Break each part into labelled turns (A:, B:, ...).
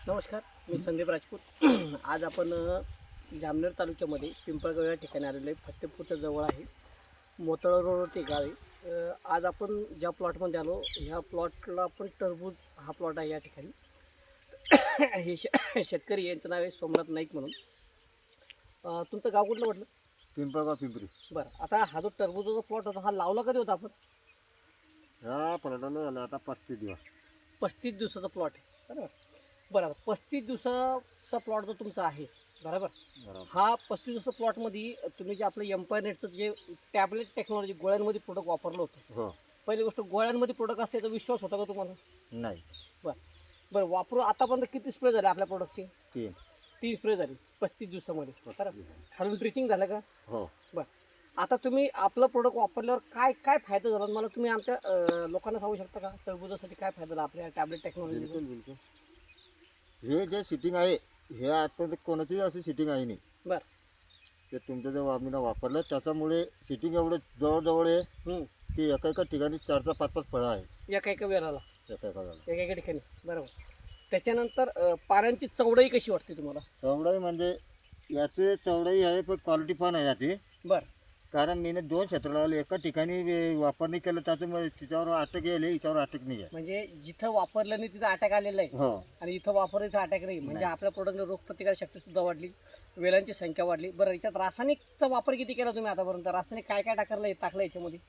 A: नमस्कार, मी संदीप राजपूत. आज आपण जामनेर तालुक्यामध्ये पिंपळगाव या ठिकाणी आलेलो आहे. फत्तेपूरच्या जवळ आहे, मोताळा रोडवरती गाव आहे. आज आपण ज्या प्लॉटमध्ये आलो, ह्या प्लॉटला आपण टरबूज हा प्लॉट आहे या ठिकाणी. हे शेतकरी यांचं नाव आहे सोमनाथ नाईक म्हणून. तुमचं गाव कुठलं म्हटलं?
B: पिंपळगाव पिंपरी.
A: बरं, आता हा जो टरबूजाचा प्लॉट होता हा लावला कधी होता आपण?
B: ह्या प्लॉटला झालं आता 35 दिवस.
A: 35 दिवसाचा प्लॉट आहे, बरोबर. बरं, 35 दिवसाचा प्लॉट जो तुमचा आहे, बरोबर, हा 35 दिवसाच्या प्लॉटमध्ये तुम्ही जे आपलं एम्पायर नेटचं जे टॅबलेट टेक्नॉलॉजी गोळ्यांमध्ये प्रोडक्ट वापरलं होतं,
B: हो.
A: पहिली गोष्ट गोळ्यांमध्ये प्रोडक्ट असते याचा विश्वास होता का तुम्हाला?
B: नाही.
A: बरं बरं, वापरून आतापर्यंत किती स्प्रे झाले आपल्या प्रोडक्टचे? 3 स्प्रे झाले 35 दिवसामध्ये, बरं. खालून ट्रिचिंग झालं का?
B: हो.
A: बरं, आता तुम्ही आपलं प्रोडक्ट वापरल्यावर काय काय फायदा झाला मला तुम्ही आमच्या लोकांना सांगू शकता का? टरबुजासाठी काय फायदा झाला आपल्या टॅबलेट टेक्नॉलॉजी?
B: बिलकुल. हे जे सिटिंग आहे हे आतापर्यंत कोणाचीही अशी सिटिंग आहे नाही.
A: बरं,
B: ते तुमचं जे आम्ही वापरलं त्याच्यामुळे सिटिंग एवढं जवळजवळ आहे की एका ठिकाणी 4-4, 5-5 फळं आहे
A: एका वेळेला,
B: एका
A: एका ठिकाणी, बरोबर. त्याच्यानंतर पानांची चौडाई कशी वाटते तुम्हाला?
B: चौडाई म्हणजे याचे चौडाई आहे पण क्वालिटी पण आहे याची.
A: बरं,
B: कारण मी 2 क्षेत्र लावले, एका ठिकाणी वापरणी केलं त्याच्यामुळे तिच्यावर अटक येईल, हिच्यावर अटक नाही आहे.
A: म्हणजे जिथं वापरलं नाही तिथं अटॅक आलेला आहे
B: हो.
A: आणि इथं वापरलं तिथं अटॅक नाही. म्हणजे आपल्या प्रोडक्टने रोगप्रतिकारक शक्ती सुद्धा वाढली, वेलांची संख्या वाढली. बरं, याच्यात रासायनिकचा वापर किती केला तुम्ही आतापर्यंत? रासायनिक काय काय टाकलं याच्यामध्ये?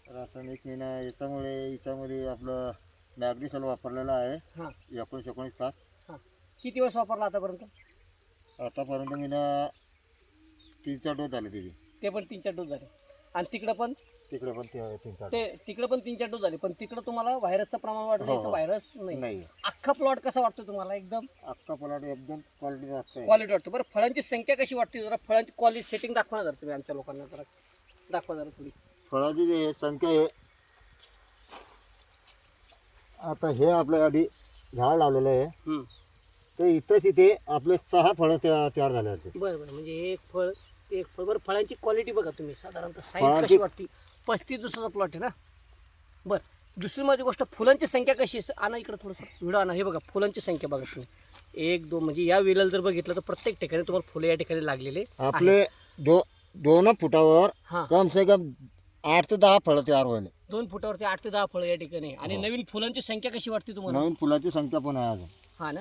B: रासायनिक मी ना याच्यामध्ये आपलं मॅग्नेशियम वापरलेलं आहे.
A: हां
B: 19 तास.
A: हां, किती वेळेस वापरला आतापर्यंत?
B: आतापर्यंत मी ना 3-4 डोस झाले तिथे.
A: ते पण 3-4 डोस झाले. आणि तिकडं पण?
B: तिकडे पण 3-4.
A: ते तिकडं पण 3-4 डोस झाले, पण तिकडं तुम्हाला व्हायरसचं प्रमाण वाढलं,
B: हो.
A: इथं व्हायरस नाही.
B: नाही.
A: अख्खा प्लॉट कसा वाटतो तुम्हाला? एकदम
B: अख्खा प्लॉट एकदम क्वालिटी असते.
A: क्वालिटी वाटतो. बरं, फळांची संख्या कशी वाटते? जरा फळांची क्वालिटी सेटिंग दाखवा ना जरा तुम्ही आमच्या लोकांना, जरा दाखवा जरा थोडी.
B: फळाची जी संख्या आहे, आता हे आपल्या आधी झाड लावलेलं आहे तर इथंच इथे आपले 6 फळं तयार झाले होते.
A: बरं बरं, म्हणजे एक फळ. बरं, फळांची क्वालिटी बघा तुम्ही, साधारणतः साईज
B: फळांची-
A: कशी वाटते? 35 दिवसाचा प्लॉट आहे ना. बरं, दुसरी माझी गोष्ट, फुलांची संख्या कशी आहे? आणा इकडं थोडंसं व्हिडिओ आणा. हे बघा फुलांची संख्या बघा तुम्ही, 1, 2, म्हणजे या वेळेला जर बघितलं तर प्रत्येक ठिकाणी तुम्हाला फुलं या ठिकाणी लागलेले
B: आपले 2 फुटावर
A: हां,
B: कम से कम 8 ते 10 फळं तयार व्हायला.
A: 2 फुटावरती 8 ते 10 फळं या ठिकाणी. आणि नवीन फुलांची संख्या कशी वाटते तुम्हाला?
B: नवीन फुलाची संख्या पण आहे अजून.
A: हां ना,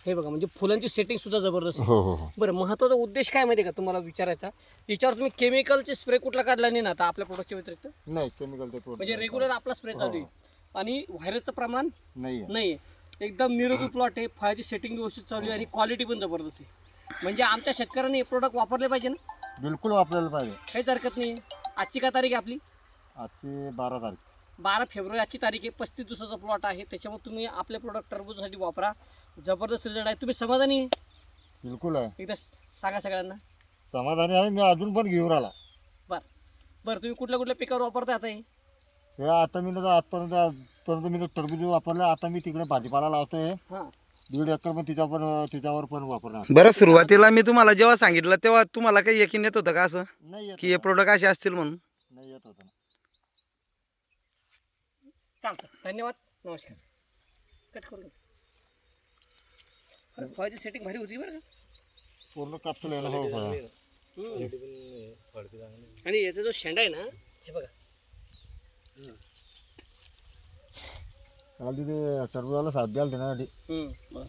A: हे बघा म्हणजे फुलांची सेटिंग सुद्धा जबरदस्त आहे.
B: हो.
A: बरं, महत्त्वाचा उद्देश काय माहिती आहे का तुम्हाला विचारायचा? याच्यावर तुम्ही केमिकलचे स्प्रे कुठला काढला नाही ना आता आपल्या प्रोडक्टच्या व्यतिरिक्त?
B: नाही केमिकल ते
A: म्हणजे रेग्युलर आपला स्प्रे चालू आहे आणि व्हायरसचं प्रमाण
B: नाही.
A: नाही. एकदम निरोगी प्लॉट आहे, फळाची सेटिंग व्यवस्थित चालू आहे आणि क्वालिटी पण जबरदस्त आहे. म्हणजे आमच्या शेतकऱ्यांनी हे प्रोडक्ट वापरले पाहिजे ना?
B: बिलकुल वापरायला पाहिजे.
A: काहीच हरकत नाही. आजची काय तारीख आहे आपली?
B: आजची 12 तारीख.
A: 12 फेब्रुवारी आजची तारीख आहे. 35 दिवसाचा प्लॉट आहे, त्याच्यामुळे तुम्ही आपले प्रोडक्ट टरबूजासाठी वापरा. जबरदस्त रिझल्ट आहे. तुम्ही समाधानी आहे?
B: बिलकुल आहे.
A: एकदा सांगा सगळ्यांना.
B: समाधानी आहे. मी अजून पण घेऊन राहिला.
A: बरं, तुम्ही कुठल्या पिकावर वापरता आता
B: हे आता मी आजपर्यंत मी टरबूज वापरलं. आता मी तिकडे भाजीपाला लावतोय.
A: हां
B: 1.5 एकर पण तिच्यावर पण वापरणार.
C: बरं, सुरुवातीला मी तुम्हाला जेव्हा सांगितलं तेव्हा तुम्हाला काही यकीन येत होतं का असं
B: नाही येत
C: की हे प्रोडक्ट असे असतील म्हणून?
B: नाही येत होतं ना.
A: चालतं. धन्यवाद, नमस्कार. कट करून फळाची सेटिंग भारी होती बरं का.
B: पूर्ण कापसूल आहे ना. हो फळं.
A: आणि याचा जो शेंडा आहे ना, हे बघा,
B: काल तिथे टरबूजाला साथ द्याल त्यासाठी.
A: बरं.